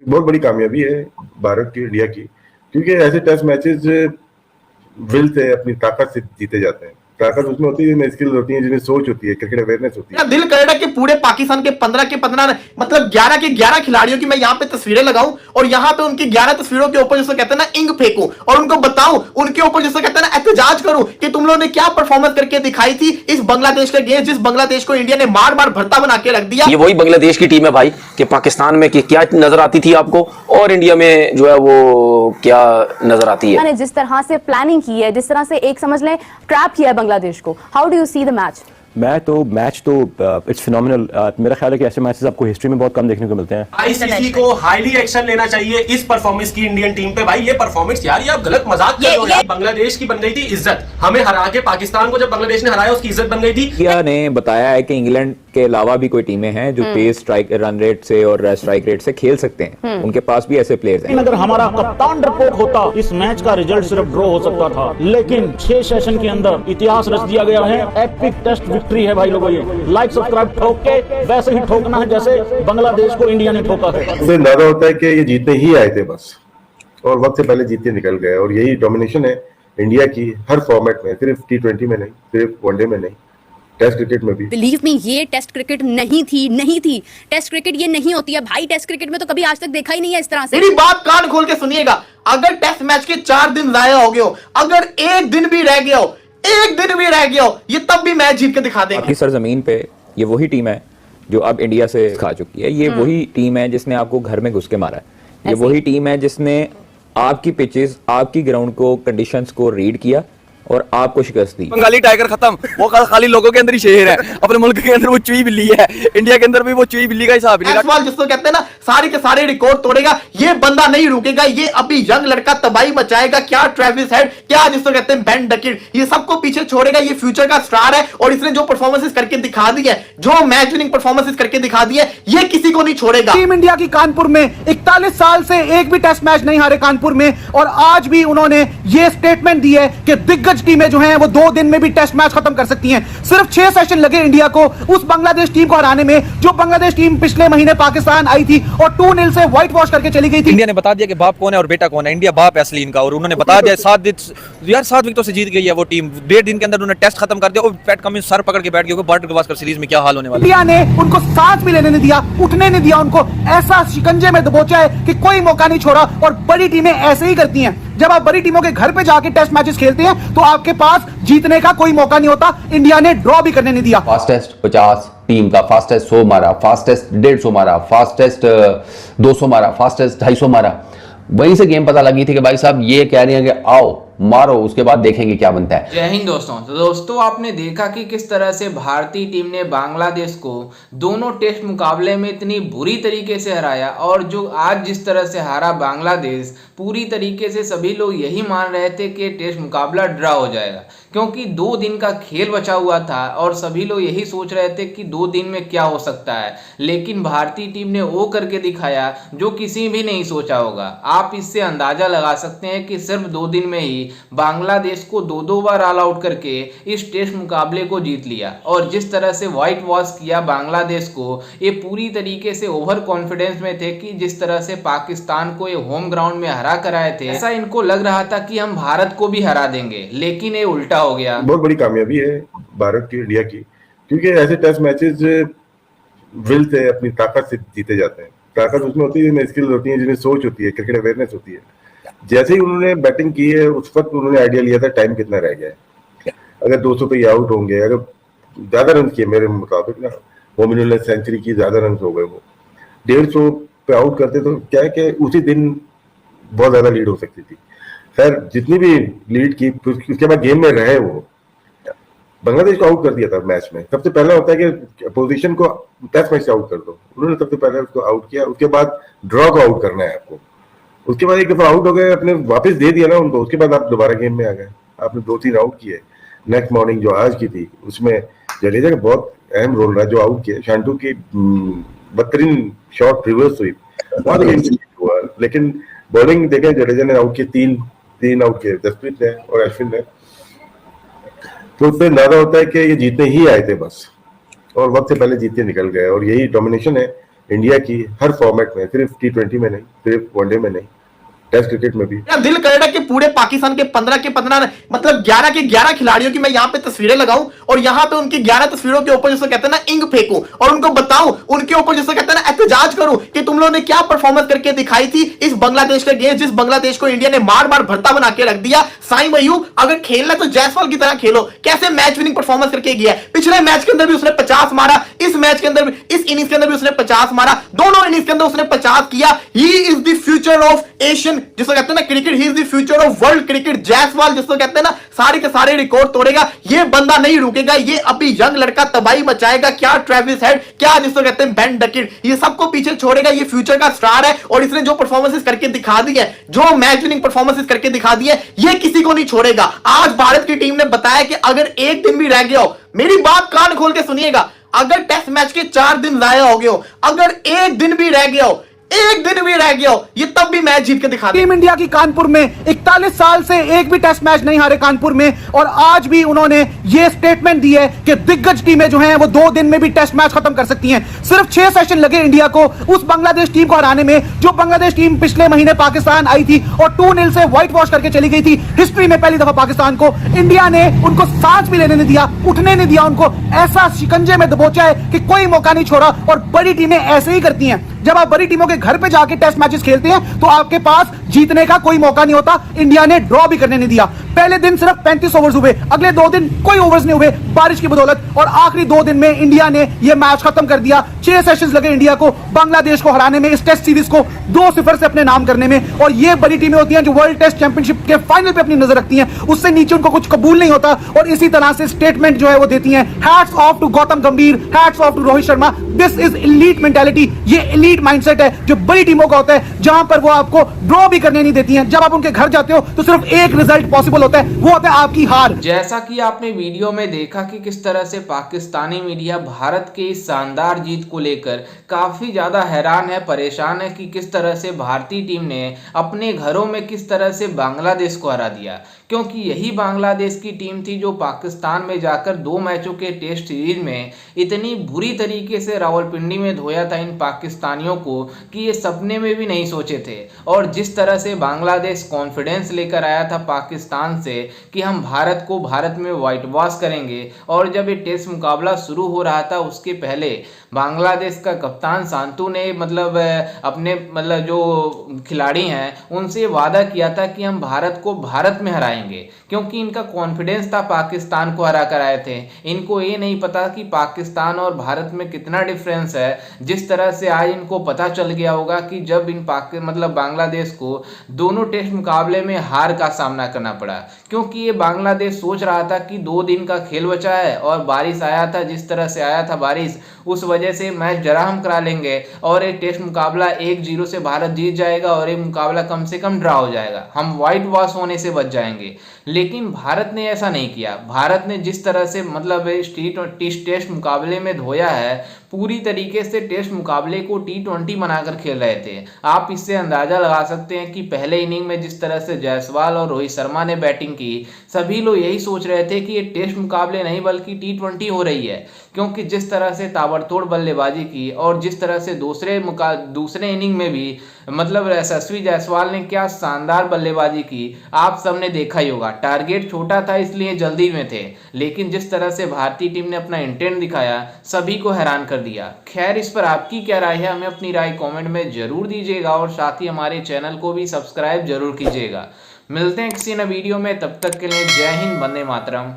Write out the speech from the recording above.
बहुत बड़ी कामयाबी है भारत की, इंडिया की, क्योंकि ऐसे टेस्ट मैचेस विल से, अपनी ताकत से जीते जाते हैं। ताकत उसमें होती है जिनमें स्किल होती है, जिनमें सोच होती है, क्रिकेट अवेयरनेस होती है। दिल कर रहा है कि पूरे पाकिस्तान के 15 के 15 मतलब 11 के 11 खिलाड़ियों की मैं यहाँ पे तस्वीरें लगाऊं और यहाँ पे उनकी 11 तस्वीरों के ऊपर जिसको कहते हैं ना इंक फेंकूं और उनको बताऊं, उनके ऊपर जिसको कहते हैं ना एहतजाज करूं कि तुम लोगों ने क्या परफॉर्मेंस करके दिखाई थी इस बांग्लादेश के अगेंस्ट, जिस बांग्लादेश को इंडिया ने मार मार भरता बना के रख दिया। ये वही बांग्लादेश की टीम है भाई कि पाकिस्तान में क्या नजर आती थी आपको और इंडिया में जो है वो क्या नजर आती है। जिस तरह से प्लानिंग की है, जिस तरह से एक समझ लें ट्रैप किया है बांग्लादेश को, how do you see the match? Match तो इट्स फिनोमिनल। मेरा ख्याल है कि ऐसे मैचेस आपको हिस्ट्री में बहुत कम देखने को मिलते हैं। आईसीसी को हाईली एक्शन लेना चाहिए इस परफॉर्मेंस की इंडियन टीम पे। भाई ये परफॉर्मेंस यार, ये आप गलत मजाक कर रहे हो यार। बांग्लादेश की बन गई थी इज्जत, हमें हरा के पाकिस्तान को जब बांग्लादेश ने हराया उसकी इज्जत बन गई थी। इंडिया ने बताया है कि इंग्लैंड के अलावा भी कोई टीमें हैं जो तेज स्ट्राइक रन रेट से और स्ट्राइक रेट से खेल सकते हैं, उनके पास भी ऐसे प्लेयर्स हैं। अगर हमारा कप्तान रिपोर्ट होता इस मैच का रिजल्ट सिर्फ ड्रॉ हो सकता था, लेकिन 6 सेशन के अंदर इतिहास रच दिया गया है। एपिक टेस्ट विक्ट्री है भाई लोगों। ये लाइक सब्सक्राइब ठोक के वैसे ही ठोकना है जैसे बांग्लादेश को इंडिया ने ठोका है। इससे अंदाजा होता है कि ये जीतने ही आए थे बस, और वक्त से पहले जीतते निकल गए। और यही डोमिनेशन है इंडिया की हर फॉर्मेट में, सिर्फ T20 में नहीं, सिर्फ वनडे में नहीं, टेस्ट क्रिकेट में भी। बिलीव मी, ये टेस्ट क्रिकेट नहीं थी। टेस्ट क्रिकेट ये नहीं होती है भाई। टेस्ट क्रिकेट में तो कभी आज तक देखा ही नहीं है इस तरह से। मेरी बात कान खोल के सुनिएगा, अगर टेस्ट मैच के 4 दिन जाया हो गए हो, अगर एक दिन भी रह गया हो, ये तब भी मैच जीत के दिखा देंगे। आपकी सरजमीन पे ये वही टीम है जो अब इंडिया से खा चुकी है। ये वही टीम है जिसने आपको घर में घुस के मारा है। ये वही टीम है जिसने आपकी पिचेस, आपकी ग्राउंड को, कंडीशंस को रीड किया और आपको शिकस्त दी। बंगाली टाइगर खत्म, वो खाली लोगों के अंदर ही शेर है, अपने मुल्क के अंदर वो चुई बिल्ली है। इंडिया के अंदर भी वो चुई बिल्ली का हिसाब नहीं रखता। जिसको कहते हैं ना सारे के सारे रिकॉर्ड तोड़ेगा, ये बंदा नहीं रुकेगा। ये अभी यंग लड़का तबाही मचाएगा। क्या ट्रेविस हेड, क्या जिसको कहते हैं बेन डकिट, ये सबको पीछे छोड़ेगा। ये फ्यूचर का स्टार है और इसने जो परफॉर्मेंसेस करके दिखा दी है, जो मैच विनिंग परफॉर्मेंसेस करके दिखा दी है, ये किसी को नहीं छोड़ेगा। टीम इंडिया की कानपुर में 41 साल से एक भी टेस्ट मैच नहीं हारे कानपुर में, और आज भी उन्होंने ये स्टेटमेंट दी है कि दिग्गज टीमें जो हैं वो 2 दिन में भी टेस्ट मैच खत्म कर सकती हैं। सिर्फ 6 सेशन लगे इंडिया को उस बांग्लादेश टीम को हराने में, जो बांग्लादेश टीम पिछले महीने पाकिस्तान आई थी और 2-0 से व्हाइट वॉश करके चली गई थी। इंडिया ने बता दिया कि बाप कौन है और बेटा कौन है। इंडिया बाप है असली इनका, और उन्होंने बता दिया 7 विकेटों से जीत गई है वो टीम। 1.5 दिन के अंदर उन्होंने टेस्ट खत्म कर दिया और पैट कमिंस सर पकड़ के बैठ गए। बॉर्डर गवास्कर सीरीज में क्या हाल होने वाला है। इंडिया ने उनको सांस भी लेने नहीं दिया, उठने नहीं दिया, उनको ऐसा शिकंजे में दबोचा है कि कोई मौका नहीं छोड़ा। और बड़ी टीमें ऐसे ही करती हैं, जब आप बड़ी टीमों के घर पे जाके टेस्ट मैचेस खेलते हैं तो आपके पास जीतने का कोई मौका नहीं होता। इंडिया ने ड्रॉ भी करने नहीं दिया। फास्टेस्ट 50 टीम का, फास्टेस्ट 100 मारा, फास्टेस्ट 150 मारा, फास्टेस्ट 200 मारा, फास्टेस्ट 250 मारा। वहीं से गेम पता लगी थी कि भाई साहब ये कह रहे हैं कि आओ मारो, उसके बाद देखेंगे क्या बनता है। जय हिंद दोस्तों। तो दोस्तों आपने देखा कि किस तरह से भारतीय टीम ने बांग्लादेश को दोनों टेस्ट मुकाबले में इतनी बुरी तरीके से हराया, और जो आज जिस तरह से हारा बांग्लादेश, पूरी तरीके से सभी लोग यही मान रहे थे कि टेस्ट मुकाबला ड्रा हो जाएगा, क्योंकि 2 दिन का खेल बचा हुआ था और सभी लोग यही सोच रहे थे कि 2 दिन में क्या हो सकता है। लेकिन भारतीय टीम ने वो करके दिखाया जो किसी भी नहीं सोचा होगा। आप इससे अंदाजा लगा सकते हैं कि सिर्फ 2 दिन में ही बांग्लादेश को 2 बार ऑल आउट करके इस टेस्ट मुकाबले को जीत लिया। और जिस तरह से व्हाइट वॉश किया बांग्लादेश को, ये पूरी तरीके से ओवर कॉन्फिडेंस में थे कि जिस तरह से पाकिस्तान को ये होम ग्राउंड में हरा कर आए थे, ऐसा इनको लग रहा था कि हम भारत को भी हरा देंगे, लेकिन ये उल्टा हो गया। बहुत बड़ी कामयाबी है भारत की, इंडिया की, क्योंकि ऐसे टेस्ट मैचेस विल से, अपनी ताकत से जीते जाते हैं। ताकत उसमें होती है जिनमें स्किल होती है, जिनमें सोच होती है, क्रिकेट अवेयरनेस होती है। जैसे ही उन्होंने बैटिंग की है उस वक्त उन्होंने आइडिया लिया था टाइम कितना रह गया है, अगर 200 पे आउट होंगे, अगर ज्यादा रन किए मेरे मुताबिक ना, मोमिनुल ने सेंचुरी की, ज्यादा रन हो गए, वो 150 पे आउट करते तो क्या है कि उसी दिन बहुत ज्यादा लीड हो सकती थी। खैर जितनी भी लीड की, उसके बाद गेम में रहे, वो बांग्लादेश को आउट कर दिया था मैच में। सबसे पहला होता है कि पोजीशन को टेस्ट मैच से आउट कर दो, उन्होंने सबसे पहले उसको आउट किया। उसके बाद ड्रॉ को आउट करना है आपको, उसके बाद एक दफा आउट हो गए, अपने वापस दे दिया ना उनको, उसके बाद आप दोबारा गेम में आ गए, आपने 2-3 आउट किए। नेक्स्ट मॉर्निंग जो आज की थी उसमें जडेजा का बहुत अहम रोल रहा, जो आउट किया। शांटू की बदतरीन शॉट रिवर्स हुई, बहुत हुआ, लेकिन बॉलिंग देखें जडेजा ने आउट किए, 3 आउट किए, जसप्रीत ने और अश्विन ने। तो उससे अंदाजा होता है कि ये जीतने ही आए थे बस, और वक्त से पहले जीतते निकल गए। और यही डोमिनेशन है इंडिया की हर फॉर्मेट में, सिर्फ T20 में नहीं, सिर्फ वनडे में नहीं, टेस्ट क्रिकेट में भी। मेरा दिल करेगा कि पूरे पाकिस्तान के 15 के 15 मतलब 11 के 11 खिलाड़ियों की मैं यहाँ पे तस्वीरें लगाऊं और यहाँ पे उनकी 11 तस्वीरों के ऊपर जिसको कहते हैं ना इंग फेंकूं और उनको बताऊं, उनके ऊपर जिसको कहते हैं ना एहतजाज करूं कि तुम लोगों ने क्या परफॉर्मेंस करके दिखाई थी इस बांग्लादेश के अगेंस्ट, जिस बांग्लादेश को इंडिया ने मार मार भरता बना के रख दिया। साई मयूब अगर खेलना तो जायसवाल की तरह खेलो, कैसे मैच विनिंग परफॉर्मेंस करके गया है। पिछले मैच के अंदर भी उसने 50 मारा, इस मैच के अंदर भी, इस इनिंग्स के अंदर भी उसने 50 मारा, दोनों इनिंग्स के अंदर उसने 50 किया। He is the future of Asian, जिसको कहते हैं ना cricket, he is the future of world cricket. Jaiswal जिसको कहते हैं ना सारे के सारे रिकॉर्ड तोड़ेगा, ये बंदा नहीं रुकेगा, ये अभी यंग लड़का तबाही मचाएगा। क्या ट्रेविस हेड, क्या जिसको कहते हैं बेन डकिट, ये सबको पीछे छोड़ेगा, ये फ्यूचर का स्टार है। और इसने जो परफॉर्मेंसेस करके दिखा दी है, जो मैच विनिंग परफॉर्मेंसेस करके दिखा दी है, ये किसी को नहीं छोड़ेगा। आज भारत की टीम ने बताया कि अगर एक दिन भी रह गया हो, मेरी बात कान खोल के सुनिएगा, अगर टेस्ट मैच के 4 दिन जाया हो गए हो, अगर एक दिन भी रह गया हो, एक दिन भी रह गया हो, ये तब भी मैच जीत के दिखा। टीम इंडिया की कानपुर में 41 साल से एक भी टेस्ट मैच नहीं हारे कानपुर में, और आज भी उन्होंने ये स्टेटमेंट दी है कि दिग्गज टीमें जो हैं वो 2 दिन में भी टेस्ट मैच खत्म कर सकती हैं। सिर्फ 6 सेशन लगे इंडिया को उस बांग्लादेश टीम को हराने में, जो बांग्लादेश टीम पिछले महीने पाकिस्तान आई थी और 2-0 से व्हाइट वॉश करके चली गई थी। हिस्ट्री में पहली दफा पाकिस्तान को इंडिया ने उनको सांस भी लेने नहीं दिया, उठने नहीं दिया, उनको ऐसा शिकंजे में दबोचा है कि कोई मौका नहीं छोड़ा। और बड़ी टीमें ऐसे ही करती हैं, जब आप बड़ी टीमों के घर पे जाके टेस्ट मैचेस खेलते हैं तो आपके पास जीतने का कोई मौका नहीं होता। इंडिया ने ड्रॉ भी करने नहीं दिया। पहले दिन सिर्फ 35 ओवर्स हुए, अगले 2 दिन कोई ओवर्स नहीं हुए बारिश की बदौलत, और आखिरी 2 दिन में इंडिया ने यह मैच खत्म कर दिया। 6 सेशंस लगे इंडिया को बांग्लादेश को हराने में, इस टेस्ट सीरीज को 2-0 से अपने नाम करने में। और ये बड़ी टीमें होती हैं जो वर्ल्ड टेस्ट चैंपियनशिप के फाइनल पे अपनी नजर रखती हैं, उससे नीचे उनको कुछ कबूल नहीं होता। और इसी तरह से स्टेटमेंट जो है वो देती हैं। Hats off to Gautam Gambhir, hats off to Rohit Sharma, this is elite mentality. ये एलीट माइंडसेट है जो बड़ी टीमों का होता है, जहां पर वो आपको ड्रॉ भी करने नहीं देती हैं। जब आप उनके घर जाते हो तो सिर्फ एक रिजल्ट पॉसिबल होता है, वो होता है आपकी हार। जैसा कि आपने वीडियो में देखा कि किस तरह से पाकिस्तानी मीडिया भारत के इस शानदार जीत को लेकर काफी ज्यादा हैरान है, परेशान है कि किस तरह से भारतीय टीम ने अपने घरों में किस तरह से बांग्लादेश को हरा दिया। क्योंकि यही बांग्लादेश की टीम थी जो पाकिस्तान में जाकर 2 मैचों के टेस्ट सीरीज में इतनी बुरी तरीके से रावलपिंडी में धोया था इन पाकिस्तानियों को कि ये सपने में भी नहीं सोचे थे। और जिस तरह से बांग्लादेश कॉन्फिडेंस लेकर आया था पाकिस्तान से कि हम भारत को भारत में व्हाइट वॉश करेंगे, और जब ये टेस्ट मुकाबला शुरू हो रहा था उसके पहले बांग्लादेश का कप्तान सांतु ने अपने जो खिलाड़ी हैं उनसे वादा किया था कि हम भारत को भारत में हराएंगे, क्योंकि इनका कॉन्फिडेंस था पाकिस्तान को हरा कर आए थे। इनको ये नहीं पता कि पाकिस्तान और भारत में कितना डिफरेंस है। जिस तरह से आज इनको पता चल गया होगा कि जब इन बांग्लादेश को दोनों टेस्ट मुकाबले में हार का सामना करना पड़ा, क्योंकि ये बांग्लादेश सोच रहा था कि 2 दिन का खेल बचा है और बारिश आया था, जिस तरह से आया था बारिश, उस वजह से मैच जरा हम करा लेंगे और एक टेस्ट मुकाबला 1-0 से भारत जीत जाएगा और एक मुकाबला कम से कम ड्रा हो जाएगा, हम व्हाइट वॉश होने से बच जाएंगे। लेकिन भारत ने ऐसा नहीं किया। भारत ने जिस तरह से टेस्ट मुकाबले में धोया है, पूरी तरीके से टेस्ट मुकाबले को T20 बनाकर खेल रहे थे। आप इससे अंदाजा लगा सकते हैं कि पहले इनिंग में जिस तरह से जायसवाल और रोहित शर्मा ने बैटिंग की, सभी लोग यही सोच रहे थे कि ये टेस्ट मुकाबले नहीं बल्कि T20 हो रही है, क्योंकि जिस तरह से ताबड़तोड़ बल्लेबाजी की और जिस तरह से दूसरे इनिंग में भी यशस्वी जायसवाल ने क्या शानदार बल्लेबाजी की, आप सबने देखा ही होगा। टारगेट छोटा था इसलिए जल्दी में थे, लेकिन जिस तरह से भारतीय टीम ने अपना इंटेंट दिखाया सभी को हैरान कर दिया। खैर, इस पर आपकी क्या राय है, हमें अपनी राय कमेंट में जरूर दीजिएगा और साथ ही हमारे चैनल को भी सब्सक्राइब जरूर कीजिएगा। मिलते हैं किसी नए वीडियो में, तब तक के लिए जय हिंद, वंदे मातरम।